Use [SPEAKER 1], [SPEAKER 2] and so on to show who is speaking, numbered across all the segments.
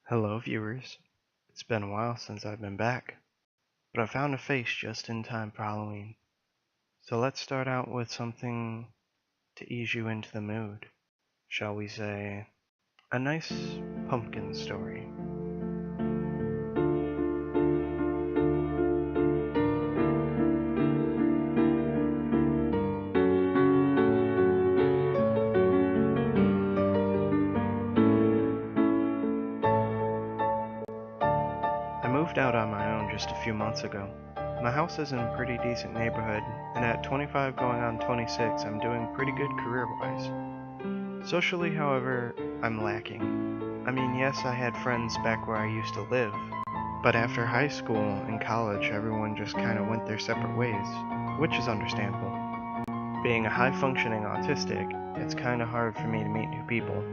[SPEAKER 1] Hello, viewers. It's been a while since I've been back, but I found a face just in time for Halloween. So let's start out with something to ease you into the mood. Shall we say, a nice pumpkin story. I moved out on my own just a few months ago. My house is in a pretty decent neighborhood, and at 25 going on 26, I'm doing pretty good career-wise. Socially, however, I'm lacking. I mean, yes, I had friends back where I used to live, but after high school and college, everyone just kind of went their separate ways, which is understandable. Being a high-functioning autistic, it's kind of hard for me to meet new people,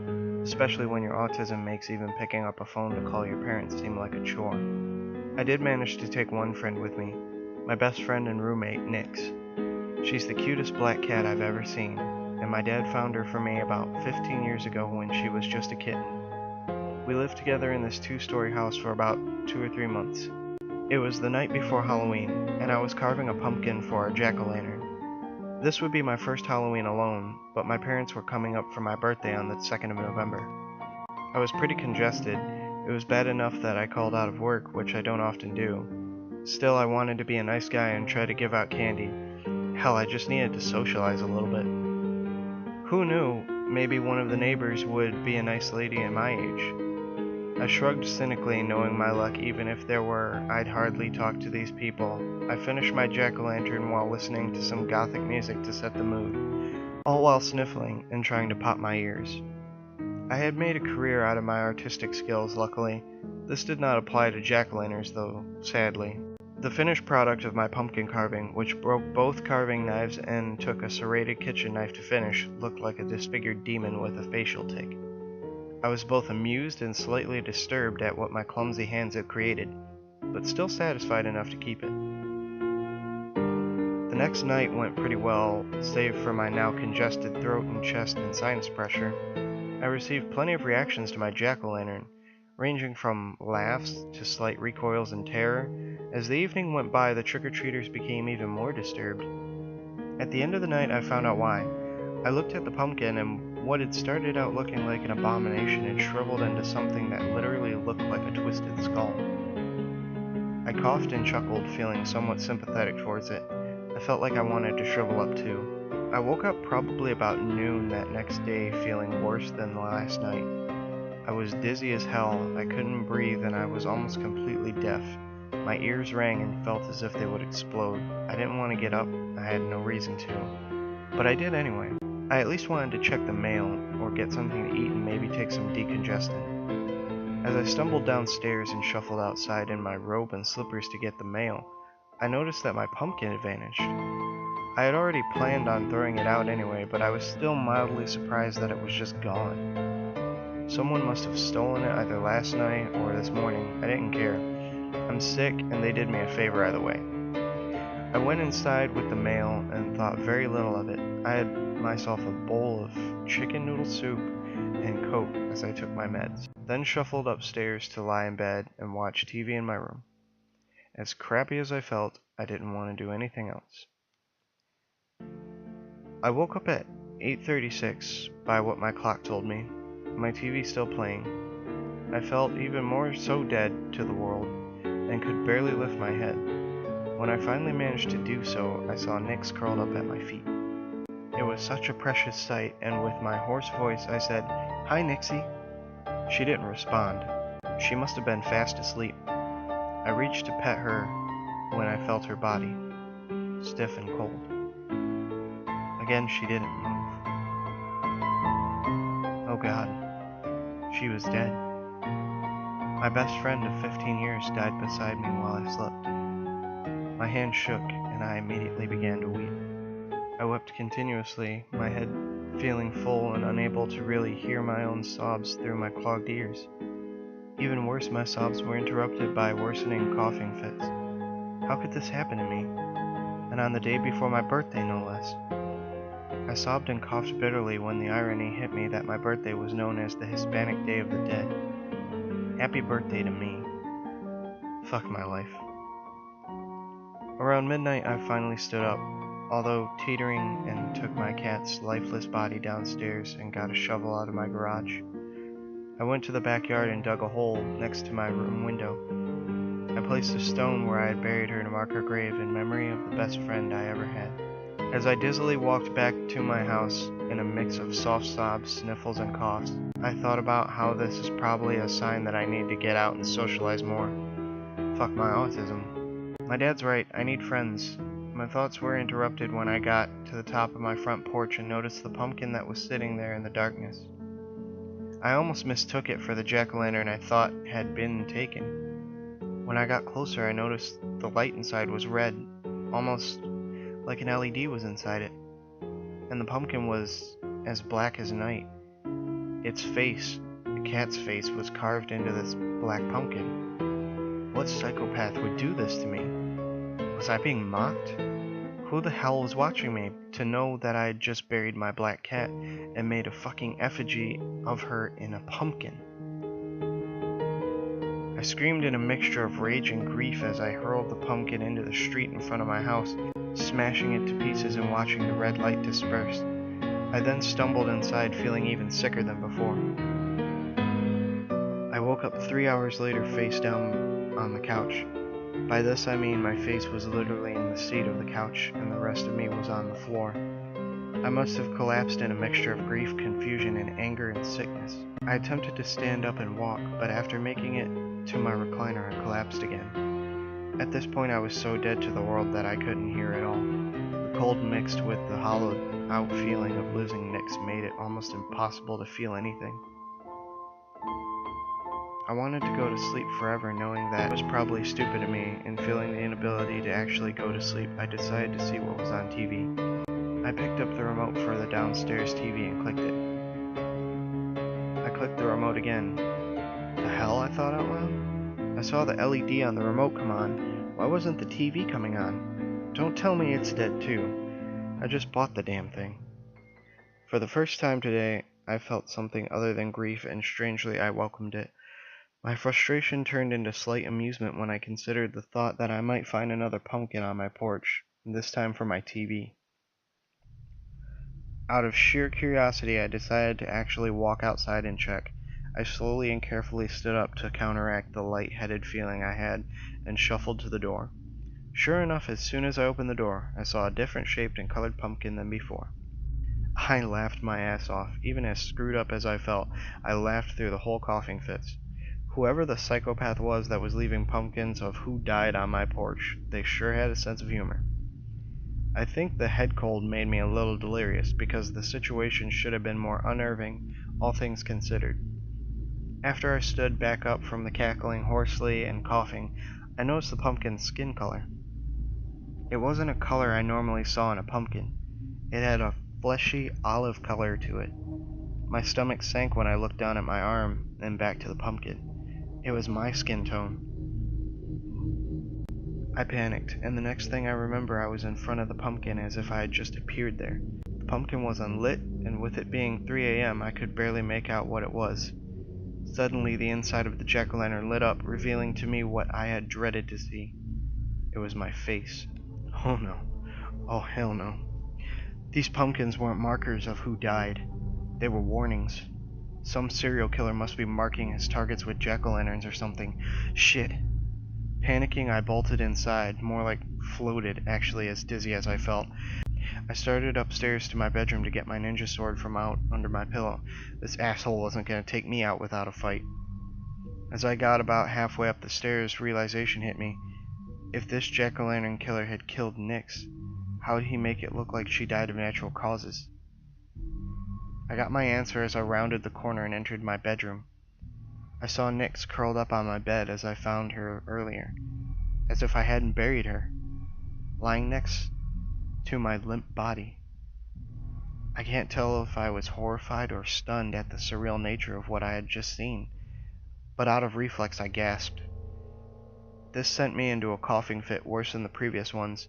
[SPEAKER 1] especially when your autism makes even picking up a phone to call your parents seem like a chore. I did manage to take one friend with me, my best friend and roommate, Nix. She's the cutest black cat I've ever seen, and my dad found her for me about 15 years ago when she was just a kitten. We lived together in this two-story house for about 2 or 3 months. It was the night before Halloween, and I was carving a pumpkin for our jack-o'-lantern. This would be my first Halloween alone, but my parents were coming up for my birthday on the 2nd of November. I was pretty congested. It was bad enough that I called out of work, which I don't often do. Still, I wanted to be a nice guy and try to give out candy. Hell, I just needed to socialize a little bit. Who knew, maybe one of the neighbors would be a nice lady at my age. I shrugged cynically, knowing my luck even if there were, I'd hardly talk to these people. I finished my jack-o'-lantern while listening to some gothic music to set the mood, all while sniffling and trying to pop my ears. I had made a career out of my artistic skills, luckily. This did not apply to jack-o'-lanterns, though, sadly. The finished product of my pumpkin carving, which broke both carving knives and took a serrated kitchen knife to finish, looked like a disfigured demon with a facial tic. I was both amused and slightly disturbed at what my clumsy hands had created, but still satisfied enough to keep it. The next night went pretty well, save for my now congested throat and chest and sinus pressure. I received plenty of reactions to my jack-o'-lantern, ranging from laughs to slight recoils in terror. As the evening went by, the trick-or-treaters became even more disturbed. At the end of the night, I found out why. I looked at the pumpkin, and what had started out looking like an abomination had shriveled into something that literally looked like a twisted skull. I coughed and chuckled, feeling somewhat sympathetic towards it. I felt like I wanted to shrivel up too. I woke up probably about noon that next day, feeling worse than the last night. I was dizzy as hell, I couldn't breathe, and I was almost completely deaf. My ears rang and felt as if they would explode. I didn't want to get up, I had no reason to. But I did anyway. I at least wanted to check the mail, or get something to eat and maybe take some decongestant. As I stumbled downstairs and shuffled outside in my robe and slippers to get the mail, I noticed that my pumpkin had vanished. I had already planned on throwing it out anyway, but I was still mildly surprised that it was just gone. Someone must have stolen it either last night or this morning. I didn't care. I'm sick, and they did me a favor either way. I went inside with the mail and thought very little of it. I had myself a bowl of chicken noodle soup and Coke as I took my meds, then shuffled upstairs to lie in bed and watch TV in my room. As crappy as I felt, I didn't want to do anything else. I woke up at 8:36 by what my clock told me. My TV still playing. I felt even more so dead to the world and could barely lift my head. When I finally managed to do so, I saw Nix curled up at my feet. It was such a precious sight, and with my hoarse voice I said, "Hi, Nixie." She didn't respond. She must have been fast asleep. I reached to pet her when I felt her body, stiff and cold. Again, she didn't move. Oh God, she was dead. My best friend of 15 years died beside me while I slept. My hand shook, and I immediately began to weep. I wept continuously, my head feeling full and unable to really hear my own sobs through my clogged ears. Even worse, my sobs were interrupted by worsening coughing fits. How could this happen to me? And on the day before my birthday, no less. I sobbed and coughed bitterly when the irony hit me that my birthday was known as the Hispanic Day of the Dead. Happy birthday to me. Fuck my life. Around midnight, I finally stood up, although teetering, and took my cat's lifeless body downstairs and got a shovel out of my garage. I went to the backyard and dug a hole next to my room window. I placed a stone where I had buried her to mark her grave in memory of the best friend I ever had. As I dizzily walked back to my house in a mix of soft sobs, sniffles, and coughs, I thought about how this is probably a sign that I need to get out and socialize more. Fuck my autism. My dad's right, I need friends. My thoughts were interrupted when I got to the top of my front porch and noticed the pumpkin that was sitting there in the darkness. I almost mistook it for the jack-o'-lantern I thought had been taken. When I got closer, I noticed the light inside was red, almost like an LED was inside it, and the pumpkin was as black as night. Its face, the cat's face, was carved into this black pumpkin. What psychopath would do this to me? Was I being mocked? Who the hell was watching me to know that I had just buried my black cat and made a fucking effigy of her in a pumpkin? I screamed in a mixture of rage and grief as I hurled the pumpkin into the street in front of my house, smashing it to pieces and watching the red light disperse. I then stumbled inside, feeling even sicker than before. I woke up 3 hours later face down on the couch. By this I mean my face was literally in the seat of the couch and the rest of me was on the floor. I must have collapsed in a mixture of grief, confusion, and anger and sickness. I attempted to stand up and walk, but after making it to my recliner I collapsed again. At this point I was so dead to the world that I couldn't hear at all. The cold mixed with the hollowed out feeling of losing Nix made it almost impossible to feel anything. I wanted to go to sleep forever, knowing that it was probably stupid of me, and feeling the inability to actually go to sleep, I decided to see what was on TV. I picked up the remote for the downstairs TV and clicked it. I clicked the remote again. The hell, I thought out loud? I saw the LED on the remote come on. Why wasn't the TV coming on? Don't tell me it's dead too. I just bought the damn thing. For the first time today, I felt something other than grief, and strangely I welcomed it. My frustration turned into slight amusement when I considered the thought that I might find another pumpkin on my porch, this time for my TV. Out of sheer curiosity, I decided to actually walk outside and check. I slowly and carefully stood up to counteract the light-headed feeling I had, and shuffled to the door. Sure enough, as soon as I opened the door, I saw a different shaped and colored pumpkin than before. I laughed my ass off. Even as screwed up as I felt, I laughed through the whole coughing fits. Whoever the psychopath was that was leaving pumpkins of who died on my porch, they sure had a sense of humor. I think the head cold made me a little delirious, because the situation should have been more unnerving, all things considered. After I stood back up from the cackling hoarsely and coughing, I noticed the pumpkin's skin color. It wasn't a color I normally saw in a pumpkin. It had a fleshy olive color to it. My stomach sank when I looked down at my arm and back to the pumpkin. It was my skin tone. I panicked, and the next thing I remember I was in front of the pumpkin as if I had just appeared there. The pumpkin was unlit, and with it being 3 a.m. I could barely make out what it was. Suddenly the inside of the jack-o'-lantern lit up, revealing to me what I had dreaded to see. It was my face. Oh no. Oh hell no. These pumpkins weren't markers of who died. They were warnings. Some serial killer must be marking his targets with jack-o'-lanterns or something. Shit. Panicking, I bolted inside, more like floated, actually, as dizzy as I felt. I started upstairs to my bedroom to get my ninja sword from out under my pillow. This asshole wasn't going to take me out without a fight. As I got about halfway up the stairs, realization hit me. If this jack-o'-lantern killer had killed Nix, how did he make it look like she died of natural causes? I got my answer as I rounded the corner and entered my bedroom. I saw Nix curled up on my bed as I found her earlier, as if I hadn't buried her, lying next to my limp body. I can't tell if I was horrified or stunned at the surreal nature of what I had just seen, but out of reflex I gasped. This sent me into a coughing fit worse than the previous ones.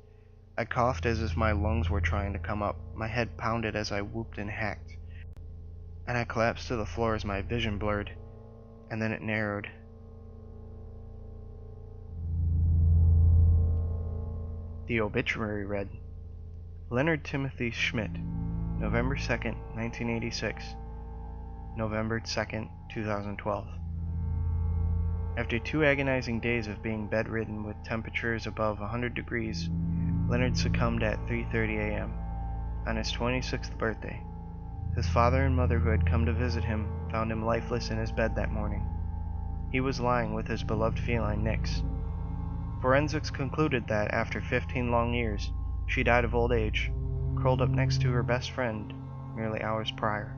[SPEAKER 1] I coughed as if my lungs were trying to come up, my head pounded as I whooped and hacked, and I collapsed to the floor as my vision blurred, and then it narrowed. The obituary read, Leonard Timothy Schmidt, November 2nd, 1986, November 2nd, 2012. After 2 agonizing days of being bedridden with temperatures above 100 degrees, Leonard succumbed at 3:30 a.m. on his 26th birthday. His father and mother, who had come to visit him, found him lifeless in his bed that morning. He was lying with his beloved feline, Nix. Forensics concluded that after 15 long years, she died of old age, curled up next to her best friend merely hours prior.